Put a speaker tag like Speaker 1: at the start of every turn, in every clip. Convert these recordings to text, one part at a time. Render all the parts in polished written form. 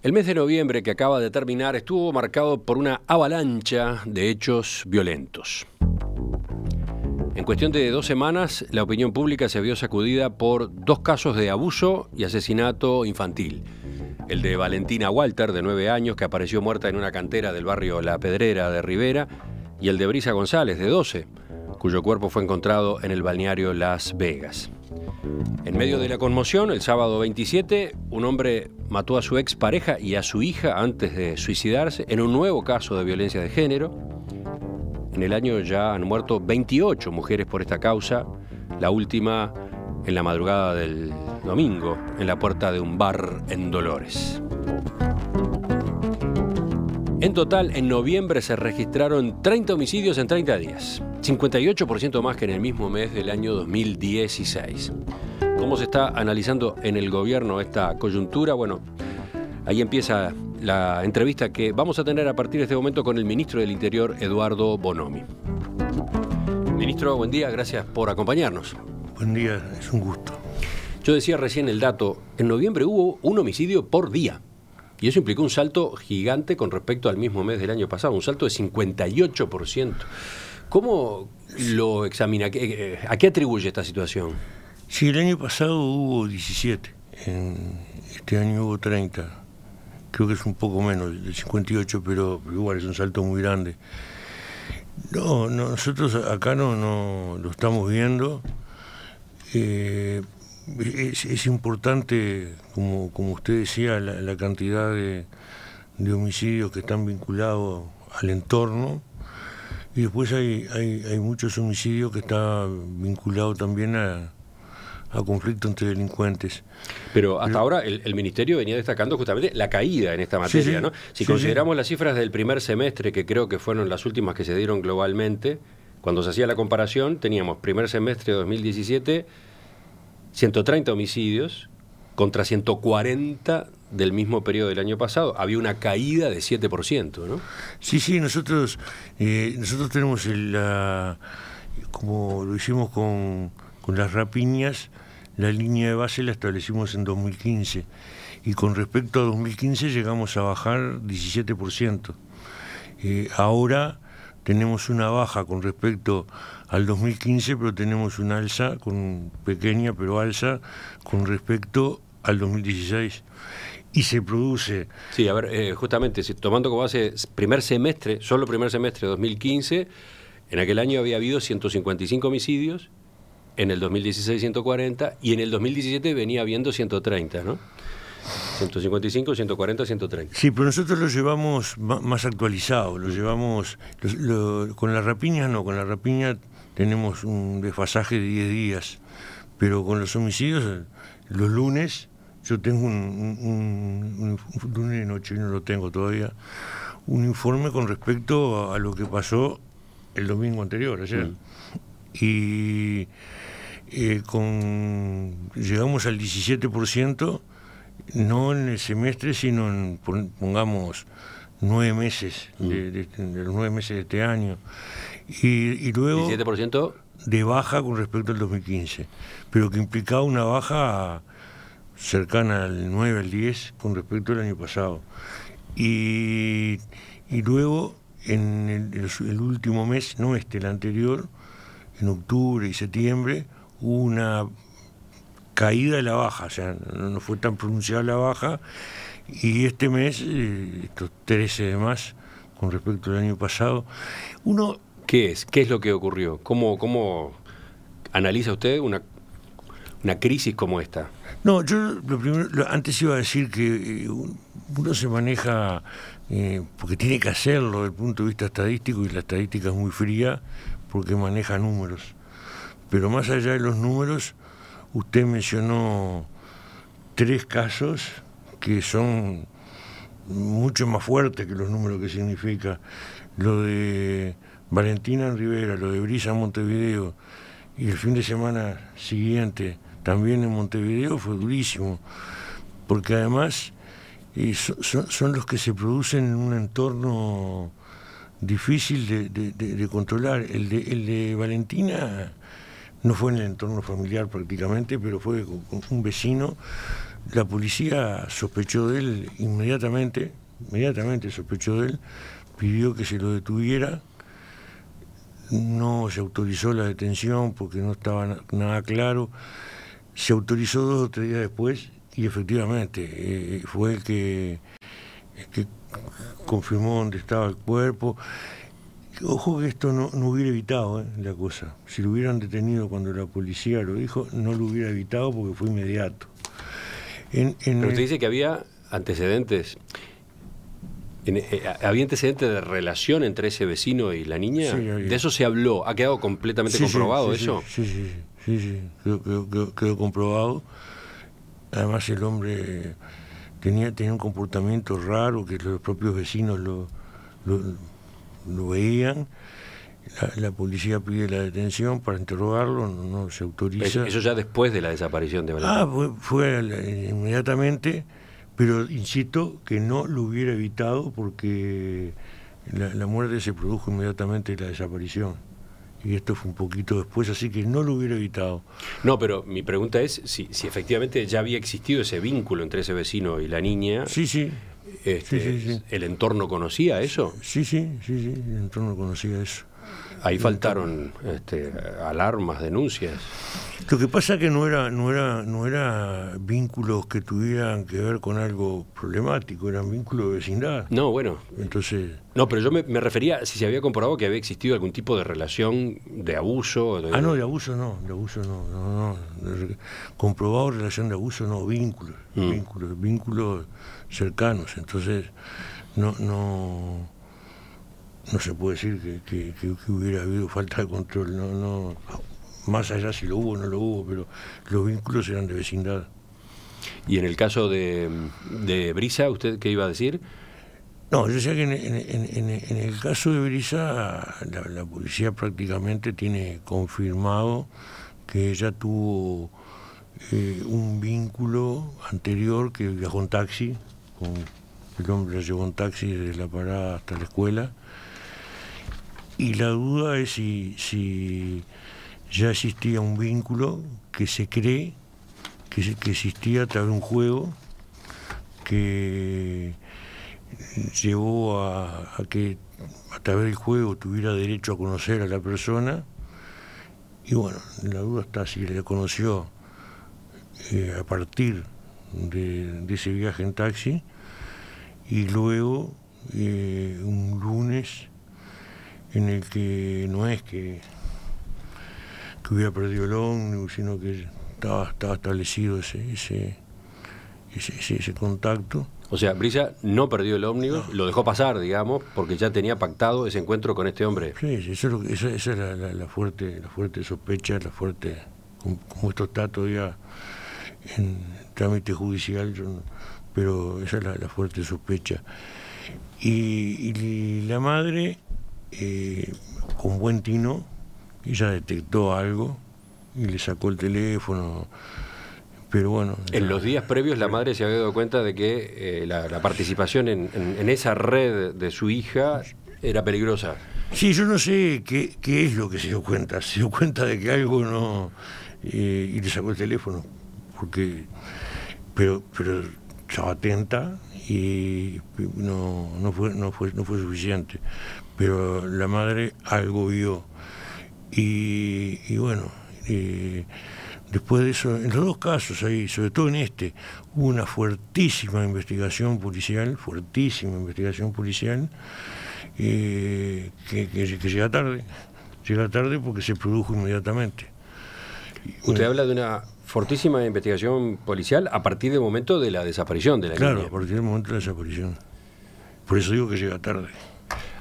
Speaker 1: El mes de noviembre que acaba de terminar estuvo marcado por una avalancha de hechos violentos. En cuestión de 2 semanas, la opinión pública se vio sacudida por 2 casos de abuso y asesinato infantil. El de Valentina Walter, de 9 años, que apareció muerta en una cantera del barrio La Pedrera de Rivera, y el de Brisa González, de 12, cuyo cuerpo fue encontrado en el balneario Las Vegas. En medio de la conmoción, el sábado 27, un hombre mató a su expareja y a su hija antes de suicidarse en un nuevo caso de violencia de género. En el año ya han muerto 28 mujeres por esta causa, la última en la madrugada del domingo, en la puerta de un bar en Dolores. En total, en noviembre se registraron 30 homicidios en 30 días, 58% más que en el mismo mes del año 2016. ¿Cómo se está analizando en el gobierno esta coyuntura? Bueno, ahí empieza la entrevista que vamos a tener a partir de este momento con el ministro del Interior, Eduardo Bonomi. Ministro, buen día, gracias por acompañarnos.
Speaker 2: Buen día, es un gusto.
Speaker 1: Yo decía recién el dato, en noviembre hubo un homicidio por día. Y eso implicó un salto gigante con respecto al mismo mes del año pasado, un salto de 58%. ¿Cómo lo examina? ¿A qué atribuye esta situación?
Speaker 2: Sí, el año pasado hubo 17, este año hubo 30. Creo que es un poco menos, de 58, pero igual es un salto muy grande. No, nosotros acá no lo estamos viendo. Es importante, como usted decía, la cantidad de homicidios que están vinculados al entorno, y después hay muchos homicidios que están vinculados también a conflictos entre delincuentes.
Speaker 1: Pero hasta ahora el Ministerio venía destacando justamente la caída en esta materia,
Speaker 2: sí,
Speaker 1: ¿no? Si
Speaker 2: sí,
Speaker 1: consideramos las cifras del primer semestre, que creo que fueron las últimas que se dieron globalmente, cuando se hacía la comparación, teníamos primer semestre de 2017, 130 homicidios contra 140 del mismo periodo del año pasado. Había una caída de 7%, ¿no?
Speaker 2: Sí, nosotros tenemos como lo hicimos con las rapiñas, la línea de base la establecimos en 2015 y con respecto a 2015 llegamos a bajar 17%. Ahora tenemos una baja con respecto al 2015, pero tenemos una alza, pequeña pero alza, con respecto al 2016. Y se produce...
Speaker 1: Sí, a ver, justamente, tomando como base primer semestre, solo primer semestre de 2015, en aquel año había habido 155 homicidios, en el 2016 140, y en el 2017 venía habiendo 130, ¿no? 155, 140, 130.
Speaker 2: Sí, pero nosotros lo llevamos más actualizado, lo llevamos... con la rapiña no, con la rapiña tenemos un desfasaje de 10 días, pero con los homicidios, los lunes, yo tengo un lunes de noche, no lo tengo todavía, un informe con respecto a lo que pasó el domingo anterior, ayer. Y llegamos al 17%, no en el semestre, sino en, pongamos, 9 meses, de los 9 meses de este año. Y luego
Speaker 1: 17%
Speaker 2: de baja con respecto al 2015, pero que implicaba una baja cercana al 9, al 10 con respecto al año pasado. Y luego en el último mes, no el anterior, en octubre y septiembre, hubo una caída de la baja, o sea, no fue tan pronunciada la baja, y este mes, estos 13 de más, con respecto al año pasado,
Speaker 1: ¿Qué es lo que ocurrió? ¿Cómo analiza usted una crisis como esta?
Speaker 2: No, yo antes iba a decir que uno se maneja, porque tiene que hacerlo desde el punto de vista estadístico, y la estadística es muy fría porque maneja números. Pero más allá de los números, usted mencionó 3 casos que son mucho más fuertes que los números que significa. Lo de Valentina en Rivera, lo de Brisa en Montevideo, y el fin de semana siguiente también en Montevideo fue durísimo, porque además son los que se producen en un entorno difícil de controlar. El de Valentina no fue en el entorno familiar prácticamente, pero fue con un vecino La policía sospechó de él inmediatamente sospechó de él, pidió que se lo detuviera, no se autorizó la detención porque no estaba nada claro, se autorizó 2 o 3 días después y efectivamente fue el que confirmó dónde estaba el cuerpo. Ojo que esto no hubiera evitado la cosa. Si lo hubieran detenido cuando la policía lo dijo, no lo hubiera evitado porque fue inmediato.
Speaker 1: Pero usted dice que había antecedentes. ¿Había antecedentes de relación entre ese vecino y la niña?
Speaker 2: Sí,
Speaker 1: ¿De eso se habló? ¿Ha quedado completamente comprobado eso?
Speaker 2: Sí, quedó comprobado. Además el hombre tenía un comportamiento raro que los propios vecinos lo veían. La policía pide la detención para interrogarlo, no se autoriza.
Speaker 1: Eso ya después de la desaparición de Valentín.
Speaker 2: Fue inmediatamente, pero insisto que no lo hubiera evitado porque la muerte se produjo inmediatamente de la desaparición. Y esto fue un poquito después, así que no lo hubiera evitado.
Speaker 1: No, pero mi pregunta es si efectivamente ya había existido ese vínculo entre ese vecino y la niña.
Speaker 2: Sí.
Speaker 1: ¿El entorno conocía eso?
Speaker 2: Sí, el entorno conocía eso.
Speaker 1: Ahí faltaron alarmas, denuncias.
Speaker 2: Lo que pasa es que no era vínculos que tuvieran que ver con algo problemático, eran vínculos de vecindad.
Speaker 1: No, bueno.
Speaker 2: Entonces.
Speaker 1: No, pero yo me refería si se había comprobado que había existido algún tipo de relación de abuso.
Speaker 2: No, de abuso no. Comprobado relación de abuso no, vínculos cercanos. Entonces, no se puede decir que hubiera habido falta de control, no, más allá si lo hubo o no lo hubo, pero los vínculos eran de vecindad.
Speaker 1: ¿Y en el caso de Brisa, usted qué iba a decir?
Speaker 2: No, yo decía que en el caso de Brisa, la policía prácticamente tiene confirmado que ella tuvo un vínculo anterior, que viajó en taxi, el hombre la llevó en taxi desde la parada hasta la escuela. Y la duda es si ya existía un vínculo que se cree que existía a través de un juego que llevó a que a través del juego tuviera derecho a conocer a la persona. Y bueno, la duda está si la conoció a partir de ese viaje en taxi y luego un lunes en el que no es que hubiera perdido el ómnibus, sino que estaba establecido ese contacto.
Speaker 1: O sea, Brisa no perdió el ómnibus, lo dejó pasar, digamos, porque ya tenía pactado ese encuentro con este hombre.
Speaker 2: Sí, esa es la fuerte sospecha, como esto está todavía en trámite judicial, pero esa es la fuerte sospecha. Y la madre, con buen tino, ella detectó algo y le sacó el teléfono, pero bueno.
Speaker 1: En los días previos la madre se había dado cuenta de que la participación en esa red de su hija era peligrosa.
Speaker 2: Sí, yo no sé qué es lo que se dio cuenta. Se dio cuenta de que algo no... y le sacó el teléfono, pero estaba atenta y no fue suficiente. Pero la madre algo vio. Y bueno, después de eso, en los dos casos ahí, sobre todo en este, hubo una fuertísima investigación policial, que llega tarde porque se produjo inmediatamente.
Speaker 1: Usted habla de una fortísima investigación policial a partir del momento de la desaparición de la niña.
Speaker 2: Claro, a partir del momento de la desaparición. Por eso digo que llega tarde.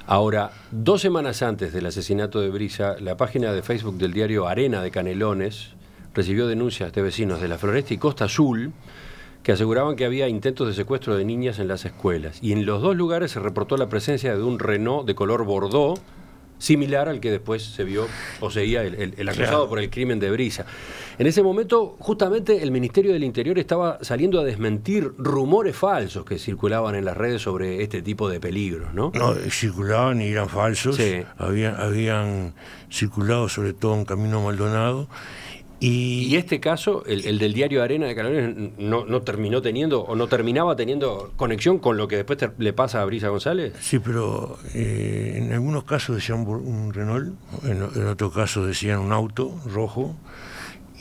Speaker 1: Ahora, 2 semanas antes del asesinato de Brisa, la página de Facebook del diario Arena de Canelones recibió denuncias de vecinos de La Floresta y Costa Azul que aseguraban que había intentos de secuestro de niñas en las escuelas. Y en los 2 lugares se reportó la presencia de un Renault de color Bordeaux, similar al que después se vio poseía el acusado por el crimen de Brisa. En ese momento, justamente, el Ministerio del Interior estaba saliendo a desmentir rumores falsos que circulaban en las redes sobre este tipo de peligros, ¿no?
Speaker 2: No, circulaban y eran falsos.
Speaker 1: Sí.
Speaker 2: Habían circulado sobre todo en Camino Maldonado.
Speaker 1: Y este caso, el del diario Arena de Canelones, no terminó teniendo, o no terminaba teniendo conexión con lo que después le pasa a Brisa González.
Speaker 2: Sí, pero en algunos casos decían un Renault, en otros casos decían un auto rojo,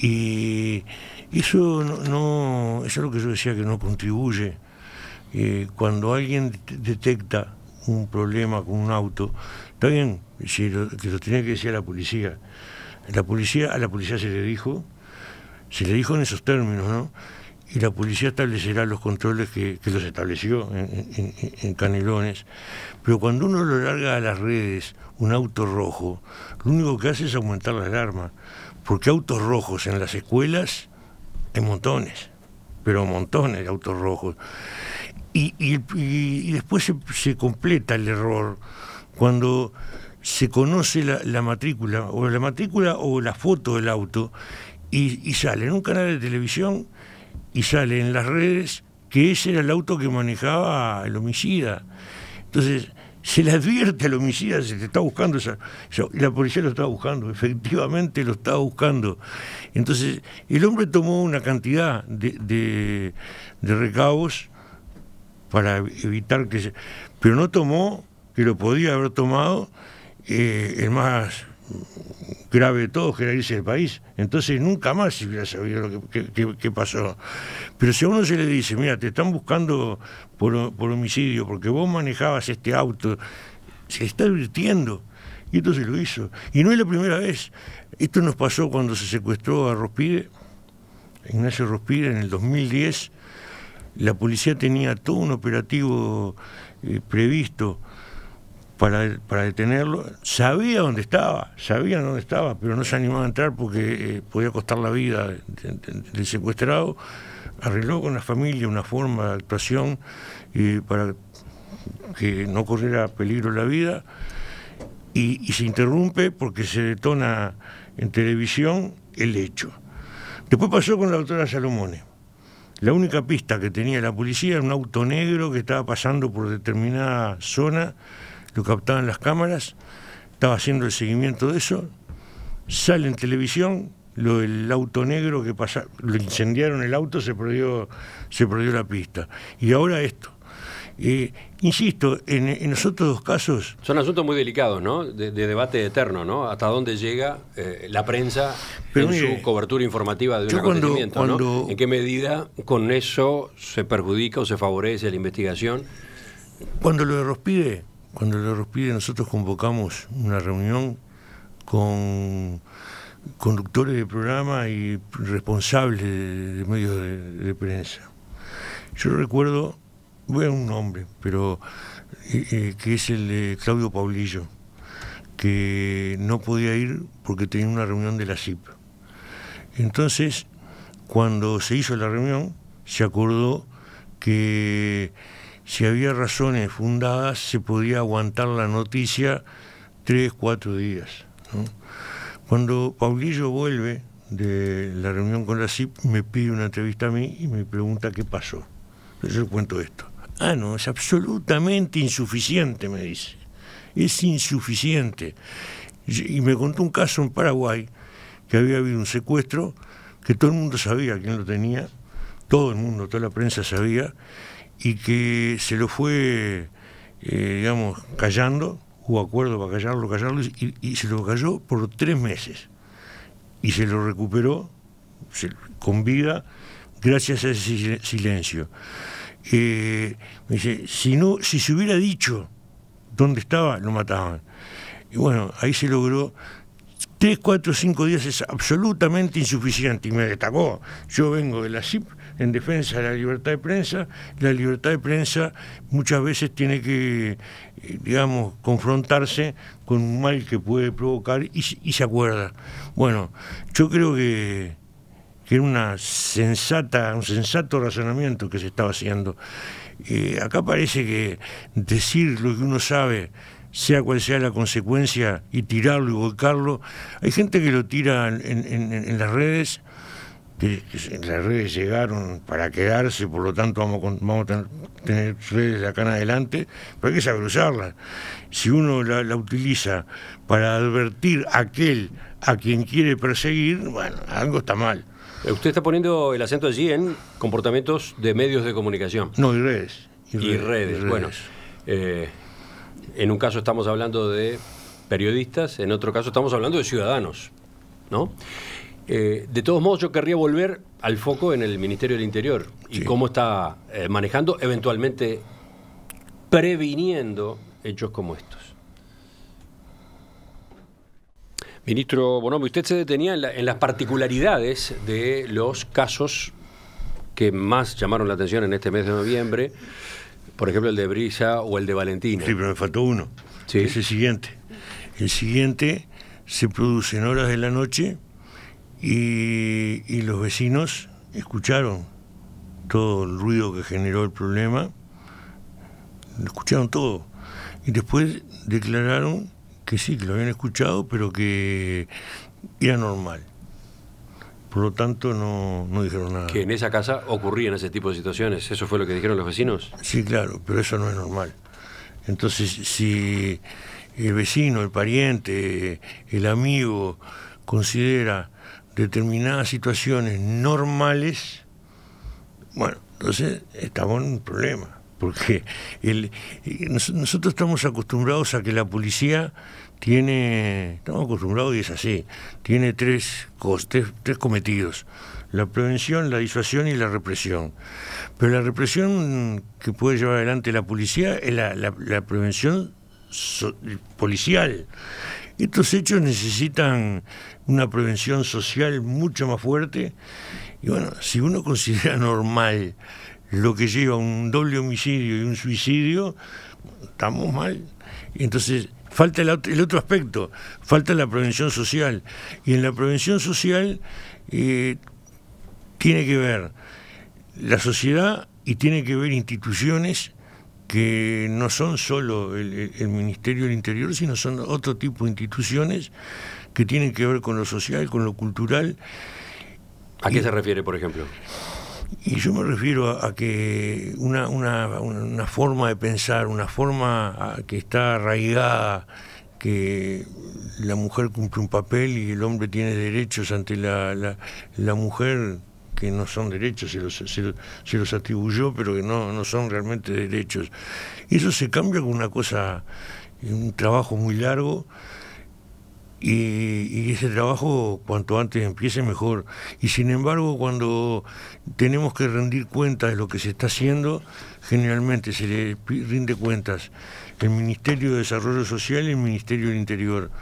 Speaker 2: y eso eso es lo que yo decía, que no contribuye. Cuando alguien detecta un problema con un auto, está bien, que lo tenía que decir a la policía. A la policía se le dijo en esos términos, ¿no? Y la policía establecerá los controles que los estableció en Canelones. Pero cuando uno lo larga a las redes, un auto rojo, lo único que hace es aumentar la alarma. Porque autos rojos en las escuelas hay montones, pero montones de autos rojos. Y después se completa el error cuando se conoce la matrícula o la foto del auto y sale en un canal de televisión y sale en las redes que ese era el auto que manejaba el homicida. Entonces se le advierte al homicida, se te está buscando la policía lo estaba buscando, efectivamente lo estaba buscando. Entonces el hombre tomó una cantidad de recaudos para evitar pero no tomó, que lo podía haber tomado, el más grave de todos, que era irse del país. Entonces nunca más se hubiera sabido lo que pasó. Pero si a uno se le dice, mira, te están buscando por homicidio porque vos manejabas este auto, se le está advirtiendo. Y entonces lo hizo. Y no es la primera vez. Esto nos pasó cuando se secuestró a Rospide, Ignacio Rospide, en el 2010. La policía tenía todo un operativo previsto para detenerlo. Sabían dónde estaba, pero no se animaba a entrar porque podía costar la vida del secuestrado. Arregló con la familia una forma de actuación para que no corriera peligro la vida, y se interrumpe porque se detona en televisión el hecho. Después pasó con la doctora Salomone. La única pista que tenía la policía era un auto negro que estaba pasando por determinada zona, lo captaban las cámaras, estaba haciendo el seguimiento de eso, sale en televisión, el auto negro que pasa, lo incendiaron el auto, se perdió la pista. Y ahora esto. Insisto, en los otros dos casos...
Speaker 1: Son asuntos muy delicados, ¿no? De debate eterno, ¿no? Hasta dónde llega la prensa en su cobertura informativa de un acontecimiento, ¿no? ¿En qué medida con eso se perjudica o se favorece la investigación?
Speaker 2: Cuando lo de Rospide, nosotros convocamos una reunión con conductores de programa y responsables de medios de prensa. Yo recuerdo, voy a un nombre, pero que es el de Claudio Paulillo, que no podía ir porque tenía una reunión de la CIP. Entonces, cuando se hizo la reunión, se acordó que si había razones fundadas, se podía aguantar la noticia 3, 4 días, ¿no? Cuando Paulillo vuelve de la reunión con la CIP, me pide una entrevista a mí y me pregunta qué pasó. Yo le cuento esto. No, es absolutamente insuficiente, me dice. Es insuficiente. Y me contó un caso en Paraguay, que había habido un secuestro, que todo el mundo sabía quién lo tenía, todo el mundo, toda la prensa sabía, y que se lo fue, callando. Hubo acuerdo para callarlo, y se lo calló por 3 meses. Y se lo recuperó con vida gracias a ese silencio. Me dice, si se hubiera dicho dónde estaba, lo mataban. Y bueno, ahí se logró. 3, 4, 5 días es absolutamente insuficiente, y me destacó. Yo vengo de la CIP en defensa de la libertad de prensa. La libertad de prensa muchas veces tiene que, confrontarse con un mal que puede provocar y se acuerda. Bueno, yo creo que era un sensato razonamiento que se estaba haciendo. Acá parece que decir lo que uno sabe, sea cual sea la consecuencia, y tirarlo y volcarlo. Hay gente que lo tira en las redes, que las redes llegaron para quedarse, por lo tanto vamos a tener redes de acá en adelante, pero hay que saber usarlas. Si uno la utiliza para advertir a aquel a quien quiere perseguir, bueno, algo está mal.
Speaker 1: Usted está poniendo el acento allí en comportamientos de medios de comunicación.
Speaker 2: No, y redes.
Speaker 1: Y redes. Bueno, en un caso estamos hablando de periodistas, en otro caso estamos hablando de ciudadanos, ¿no? De todos modos, yo querría volver al foco en el Ministerio del Interior y cómo está manejando, eventualmente previniendo hechos como estos. Ministro Bonomi, usted se detenía en las particularidades de los casos que más llamaron la atención en este mes de noviembre, por ejemplo el de Brisa o el de Valentina.
Speaker 2: Sí, pero me faltó uno,
Speaker 1: ¿sí?
Speaker 2: Es el siguiente. El siguiente se produce en horas de la noche y los vecinos escucharon todo el ruido que generó el problema, lo escucharon todo, y después declararon que sí, que lo habían escuchado, pero que era normal. Por lo tanto, no dijeron nada.
Speaker 1: Que en esa casa ocurrían ese tipo de situaciones, ¿eso fue lo que dijeron los vecinos?
Speaker 2: Sí, claro, pero eso no es normal. Entonces, si el vecino, el pariente, el amigo considera determinadas situaciones normales, bueno, entonces estamos en un problema. Porque nosotros estamos acostumbrados a que la policía estamos acostumbrados y es así, tiene tres cometidos: la prevención, la disuasión y la represión. Pero la represión que puede llevar adelante la policía es la prevención policial. Estos hechos necesitan una prevención social mucho más fuerte, y bueno, si uno considera normal lo que lleva a un doble homicidio y un suicidio, estamos mal. Y entonces falta el otro aspecto, falta la prevención social. Y en la prevención social tiene que ver la sociedad y tiene que ver instituciones que no son solo el Ministerio del Interior, sino son otro tipo de instituciones que tienen que ver con lo social, con lo cultural.
Speaker 1: ¿A qué se refiere, por ejemplo?
Speaker 2: Y yo me refiero a que una forma de pensar, una forma que está arraigada, que la mujer cumple un papel y el hombre tiene derechos ante la mujer, que no son derechos, se los atribuyó, pero que no son realmente derechos. Y eso se cambia con una cosa, un trabajo muy largo, y ese trabajo cuanto antes empiece mejor. Y sin embargo, cuando tenemos que rendir cuentas de lo que se está haciendo, generalmente se le rinde cuentas el Ministerio de Desarrollo Social y el Ministerio del Interior.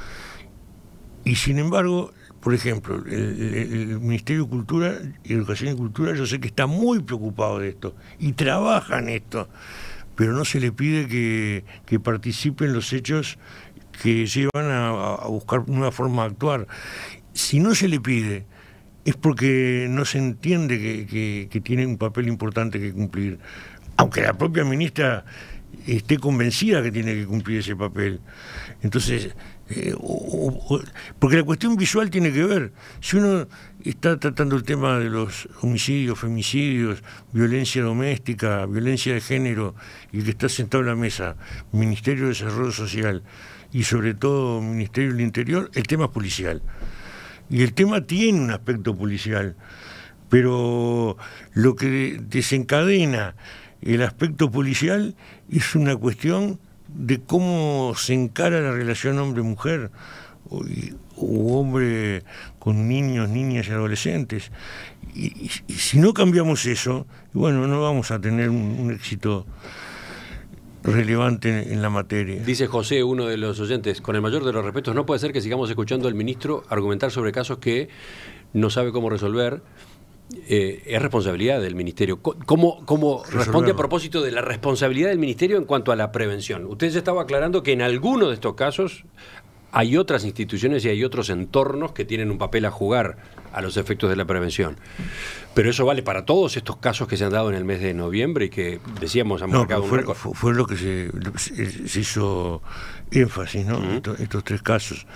Speaker 2: Y sin embargo, por ejemplo, el Ministerio de Cultura, Educación y Cultura, yo sé que está muy preocupado de esto y trabaja en esto, pero no se le pide que participe en los hechos que llevan a buscar una forma de actuar. Si no se le pide, es porque no se entiende que tiene un papel importante que cumplir, aunque la propia ministra esté convencida que tiene que cumplir ese papel. Entonces, porque la cuestión visual tiene que ver. Si uno está tratando el tema de los homicidios, femicidios, violencia doméstica, violencia de género, y que está sentado en la mesa, Ministerio de Desarrollo Social y sobre todo Ministerio del Interior, el tema es policial. Y el tema tiene un aspecto policial, pero lo que desencadena el aspecto policial es una cuestión de cómo se encara la relación hombre-mujer o hombre con niños, niñas y adolescentes. Y si no cambiamos eso, bueno, no vamos a tener un éxito relevante en la materia.
Speaker 1: Dice José, uno de los oyentes, con el mayor de los respetos, no puede ser que sigamos escuchando al ministro argumentar sobre casos que no sabe cómo resolver. Es responsabilidad del Ministerio. ¿Cómo responde a propósito de la responsabilidad del Ministerio en cuanto a la prevención? Usted ya estaba aclarando que en algunos de estos casos hay otras instituciones y hay otros entornos que tienen un papel a jugar a los efectos de la prevención. Pero eso vale para todos estos casos que se han dado en el mes de noviembre y que, decíamos, han marcado un récord.
Speaker 2: Fue lo que se hizo énfasis, ¿no? Estos tres casos.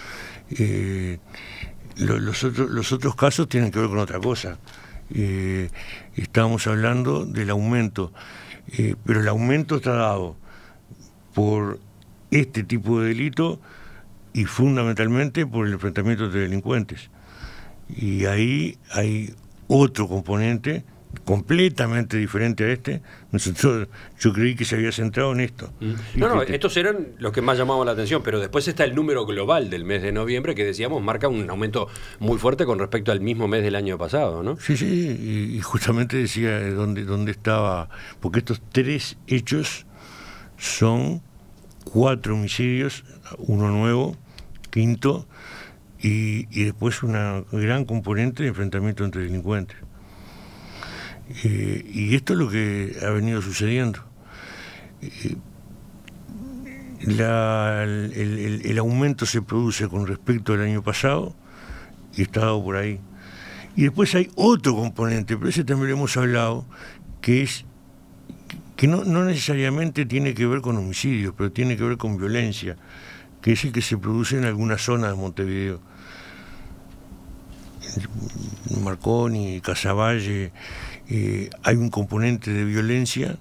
Speaker 2: Los otros casos tienen que ver con otra cosa. Estábamos hablando del aumento, pero el aumento está dado por este tipo de delito y fundamentalmente por el enfrentamiento de delincuentes. Y ahí hay otro componente completamente diferente a este. Yo creí que se había centrado en esto.
Speaker 1: No, estos eran los que más llamaban la atención, pero después está el número global del mes de noviembre, que decíamos marca un aumento muy fuerte con respecto al mismo mes del año pasado, ¿no?
Speaker 2: Sí, y justamente decía dónde estaba, porque estos 3 hechos son 4 homicidios, uno nuevo, quinto, y después una gran componente de enfrentamiento entre delincuentes. Y esto es lo que ha venido sucediendo. El aumento se produce con respecto al año pasado y está dado por ahí. Y después hay otro componente, pero ese también lo hemos hablado, que es que no necesariamente tiene que ver con homicidios, pero tiene que ver con violencia, que es el que se produce en algunas zonas de Montevideo. Marconi, Casavalle, hay un componente de violencia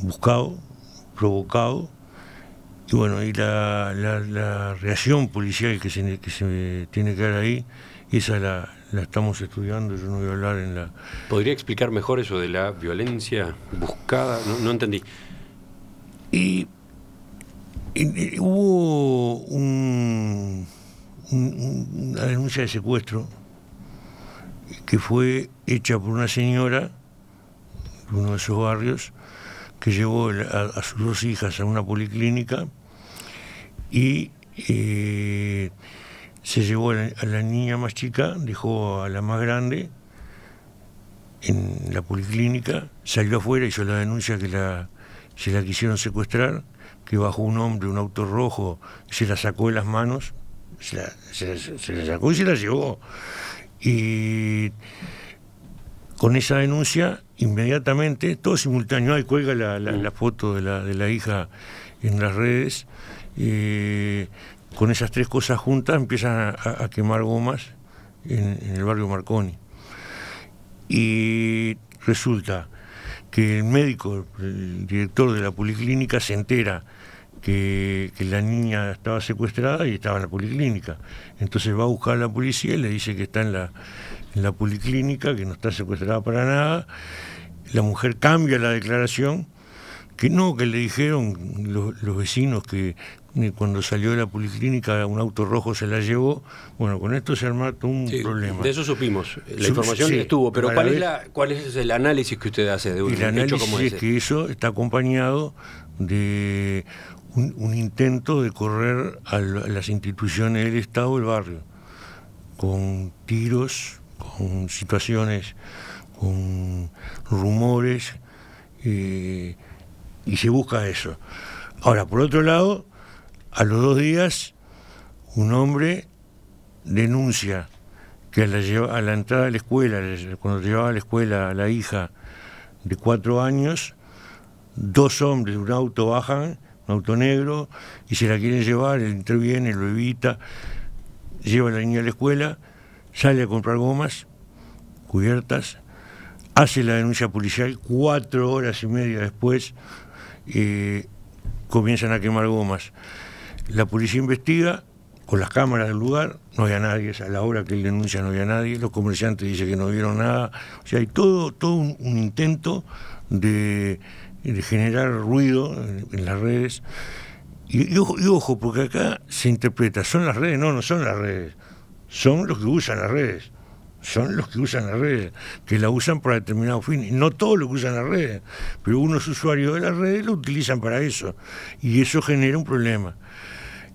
Speaker 2: buscado, provocado, y bueno, y la reacción policial que se tiene que dar ahí, esa la estamos estudiando. Yo no voy a hablar en la...
Speaker 1: ¿Podría explicar mejor eso de la violencia buscada? No entendí.
Speaker 2: Y hubo una denuncia de secuestro que fue hecha por una señora de uno de esos barrios, que llevó a sus 2 hijas a una policlínica y se llevó a la niña más chica, dejó a la más grande en la policlínica, salió afuera, hizo la denuncia que se la quisieron secuestrar, que bajó un hombre, un auto rojo, se la sacó de las manos, se la sacó y se la llevó. Y con esa denuncia, inmediatamente, todo simultáneo, ahí cuelga la foto de la hija en las redes, con esas 3 cosas juntas empiezan a quemar gomas en el barrio Marconi. Y resulta que el médico, el director de la policlínica, se entera que la niña estaba secuestrada y estaba en la policlínica. Entonces va a buscar a la policía y le dice que está en la policlínica, que no está secuestrada para nada. La mujer cambia la declaración, que le dijeron los vecinos que cuando salió de la policlínica un auto rojo se la llevó. Bueno, con esto se armó todo un problema.
Speaker 1: De eso supimos, la información estuvo, pero ¿cuál es el análisis que usted hace de un hecho como ese?
Speaker 2: Es que eso está acompañado de un intento de correr a las instituciones del Estado del barrio, con tiros, con situaciones, con rumores, y se busca eso. Ahora, por otro lado, a los 2 días, un hombre denuncia que a la entrada de la escuela, cuando llevaba a la escuela a la hija de 4 años, 2 hombres de un auto bajan, un auto negro, y se la quieren llevar, él interviene, lo evita, lleva a la niña a la escuela, sale a comprar gomas cubiertas, hace la denuncia policial, 4 horas y media después comienzan a quemar gomas. La policía investiga con las cámaras del lugar, no había nadie, a la hora que él denuncia no había nadie, los comerciantes dicen que no vieron nada, o sea, hay todo un intento de generar ruido en las redes. Y ojo, porque acá se interpreta, son las redes, no son las redes, son los que usan las redes. Son los que usan las redes, que la usan para determinados fines. No todos los que usan las redes, pero unos usuarios de las redes lo utilizan para eso. Y eso genera un problema.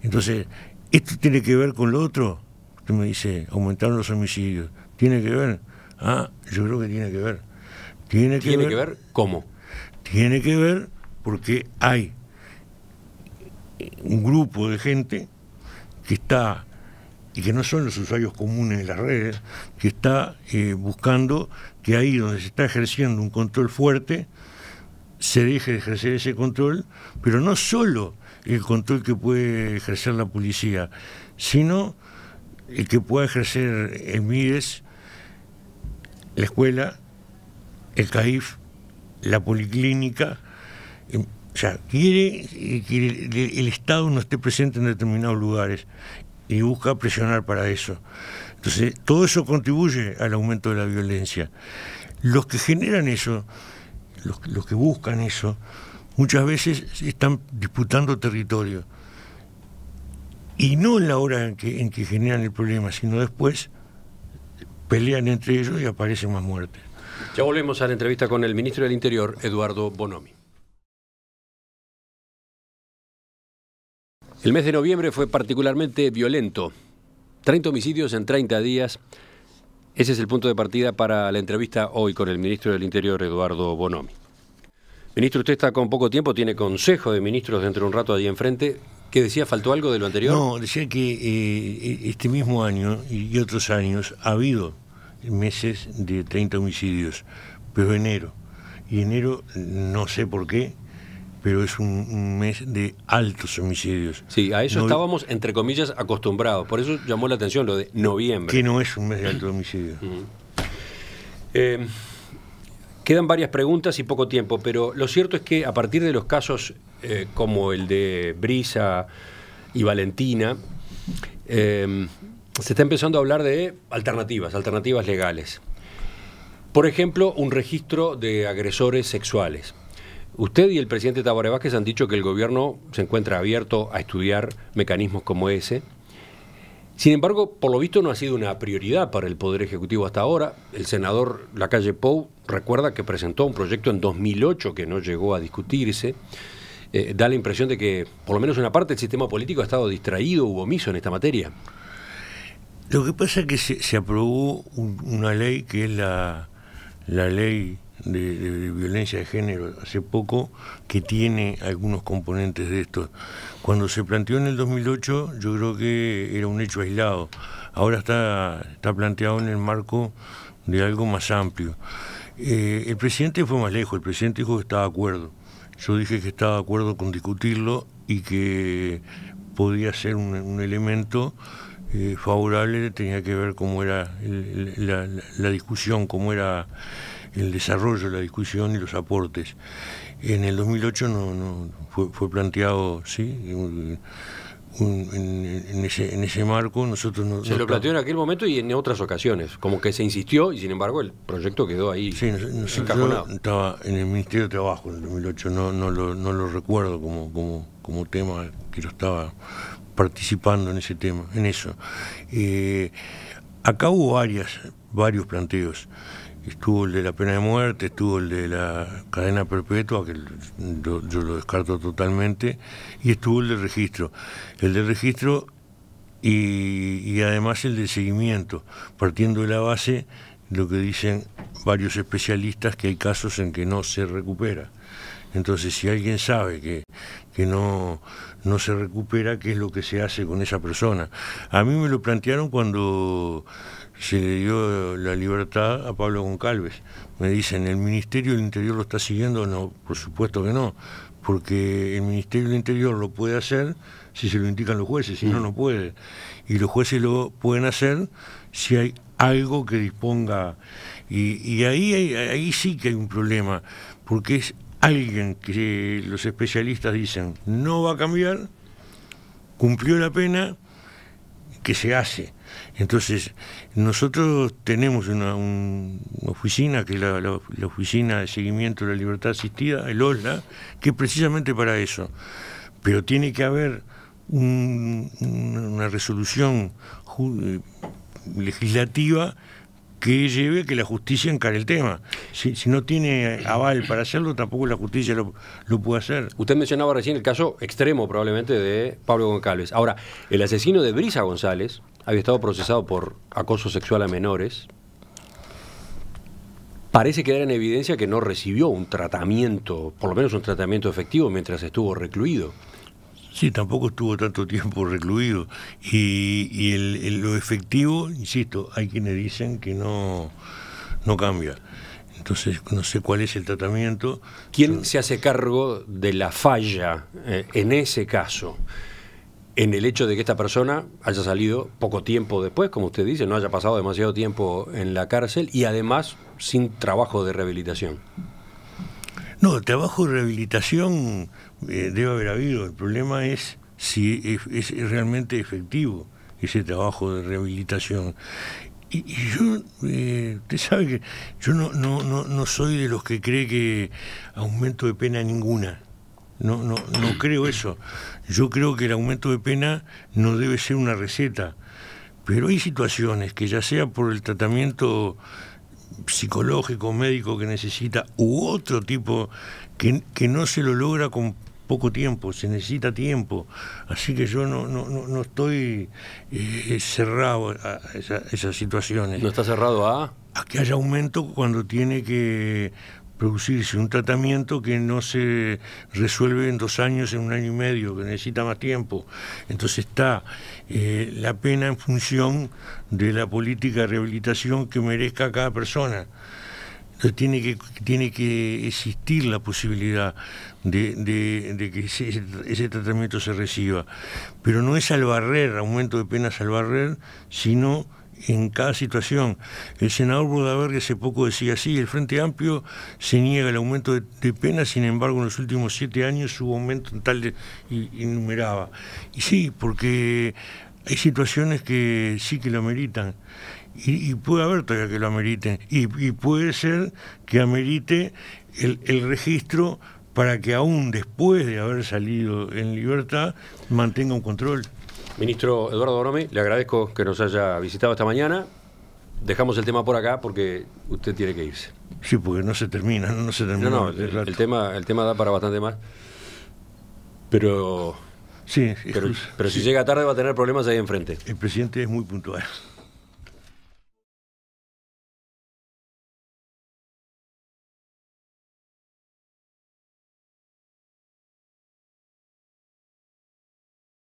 Speaker 2: Entonces, ¿esto tiene que ver con lo otro? Usted me dice, aumentaron los homicidios. ¿Tiene que ver? Yo creo que tiene que ver. ¿Tiene que ver
Speaker 1: cómo?
Speaker 2: Tiene que ver porque hay un grupo de gente que está, y que no son los usuarios comunes de las redes, que está buscando que ahí donde se está ejerciendo un control fuerte, se deje de ejercer ese control, pero no solo el control que puede ejercer la policía, sino el que pueda ejercer el MIDES, la escuela, el CAIF, la policlínica, O sea, quiere que el Estado no esté presente en determinados lugares y busca presionar para eso. Entonces, todo eso contribuye al aumento de la violencia. Los que generan eso, los que buscan eso, muchas veces están disputando territorio. Y no en la hora en que generan el problema, sino después pelean entre ellos y aparecen más muertes.
Speaker 1: Ya volvemos a la entrevista con el ministro del Interior, Eduardo Bonomi. El mes de noviembre fue particularmente violento. 30 homicidios en 30 días. Ese es el punto de partida para la entrevista hoy con el ministro del Interior, Eduardo Bonomi. Ministro, usted está con poco tiempo, tiene consejo de ministros dentro de un rato allí enfrente. ¿Qué decía? ¿Faltó algo de lo anterior?
Speaker 2: No, decía que este mismo año y otros años ha habido meses de 30 homicidios, pero enero. Y enero, no sé por qué, pero es un mes de altos homicidios.
Speaker 1: Sí, a eso estábamos, entre comillas, acostumbrados. Por eso llamó la atención lo de noviembre.
Speaker 2: Que no es un mes de altos homicidios.
Speaker 1: Quedan varias preguntas y poco tiempo, pero lo cierto es que a partir de los casos como el de Brisa y Valentina, se está empezando a hablar de alternativas legales. Por ejemplo, un registro de agresores sexuales. Usted y el presidente Tabaré Vázquez han dicho que el gobierno se encuentra abierto a estudiar mecanismos como ese. Sin embargo, por lo visto no ha sido una prioridad para el Poder Ejecutivo hasta ahora. El senador Lacalle Pou recuerda que presentó un proyecto en 2008 que no llegó a discutirse. Da la impresión de que por lo menos una parte del sistema político ha estado distraído u omiso en esta materia.
Speaker 2: Lo que pasa es que se aprobó una ley que es la ley de violencia de género hace poco, que tiene algunos componentes de esto. Cuando se planteó en el 2008, yo creo que era un hecho aislado. Ahora está planteado en el marco de algo más amplio. El presidente fue más lejos, el presidente dijo que estaba de acuerdo. Yo dije que estaba de acuerdo con discutirlo y que podía ser un elemento favorable. Tenía que ver cómo era la discusión, cómo era el desarrollo de la discusión y los aportes. En el 2008 no fue planteado, sí, en ese marco. Nosotros
Speaker 1: se lo planteó en aquel momento y en otras ocasiones, como que se insistió y sin embargo el proyecto quedó ahí.
Speaker 2: Sí, yo estaba en el Ministerio de Trabajo en el 2008, no lo recuerdo como tema que yo estaba participando en ese tema, en eso. Acá hubo varios planteos. Estuvo el de la pena de muerte, estuvo el de la cadena perpetua, que yo lo descarto totalmente, y estuvo el del registro. El del registro y además el del seguimiento, partiendo de la base de lo que dicen varios especialistas, que hay casos en que no se recupera. Entonces, si alguien sabe que no se recupera, ¿qué es lo que se hace con esa persona? A mí me lo plantearon cuando se le dio la libertad a Pablo Goncalves. Me dicen, ¿el Ministerio del Interior lo está siguiendo? No, por supuesto que no, porque el Ministerio del Interior lo puede hacer si se lo indican los jueces, si no, no puede. Y los jueces lo pueden hacer si hay algo que disponga. Y ahí sí que hay un problema, porque es alguien que los especialistas dicen no va a cambiar, cumplió la pena, que se hace. Entonces, nosotros tenemos una oficina, que es la Oficina de Seguimiento de la Libertad Asistida, el OSLA, que es precisamente para eso. Pero tiene que haber una resolución legislativa que lleve a que la justicia encare el tema. Si no tiene aval para hacerlo, tampoco la justicia lo puede hacer.
Speaker 1: Usted mencionaba recién el caso extremo, probablemente, de Pablo Goncalves. Ahora, el asesino de Brisa González había estado procesado por acoso sexual a menores. Parece quedar en evidencia que no recibió un tratamiento, por lo menos un tratamiento efectivo, mientras estuvo recluido.
Speaker 2: Sí, tampoco estuvo tanto tiempo recluido. Y lo efectivo, insisto, hay quienes dicen que no cambia. Entonces, no sé cuál es el tratamiento.
Speaker 1: ¿Quién se hace cargo de la falla en ese caso? En el hecho de que esta persona haya salido poco tiempo después, como usted dice, no haya pasado demasiado tiempo en la cárcel y además sin trabajo de rehabilitación.
Speaker 2: No, trabajo de rehabilitación debe haber habido. El problema es si es realmente efectivo ese trabajo de rehabilitación. Y yo, usted sabe que yo no soy de los que cree que aumento de pena ninguna. No creo eso. Yo creo que el aumento de pena no debe ser una receta. Pero hay situaciones que, ya sea por el tratamiento psicológico, médico que necesita, u otro tipo que no se lo logra con poco tiempo, se necesita tiempo. Así que yo no estoy cerrado a esas situaciones.
Speaker 1: ¿No está cerrado a
Speaker 2: que haya aumento cuando tiene que producirse un tratamiento que no se resuelve en 2 años, en 1 año y medio, que necesita más tiempo? Entonces está la pena en función de la política de rehabilitación que merezca cada persona. Entonces tiene que existir la posibilidad de que ese tratamiento se reciba. Pero no es al barrer, aumento de penas al barrer, sino en cada situación. El senador Bodaberg hace poco decía así: el Frente Amplio se niega el aumento de penas, sin embargo en los últimos 7 años hubo aumento en tal y enumeraba. Y sí, porque hay situaciones que sí que lo ameritan. Y puede haber todavía que lo ameriten. Y puede ser que amerite el registro para que aún después de haber salido en libertad mantenga un control.
Speaker 1: Ministro Eduardo Bonomi, le agradezco que nos haya visitado esta mañana. Dejamos el tema por acá porque usted tiene que irse.
Speaker 2: Sí, porque no se termina.
Speaker 1: El tema da para bastante más. Pero
Speaker 2: sí,
Speaker 1: pero si llega tarde va a tener problemas ahí enfrente.
Speaker 2: El presidente es muy puntual.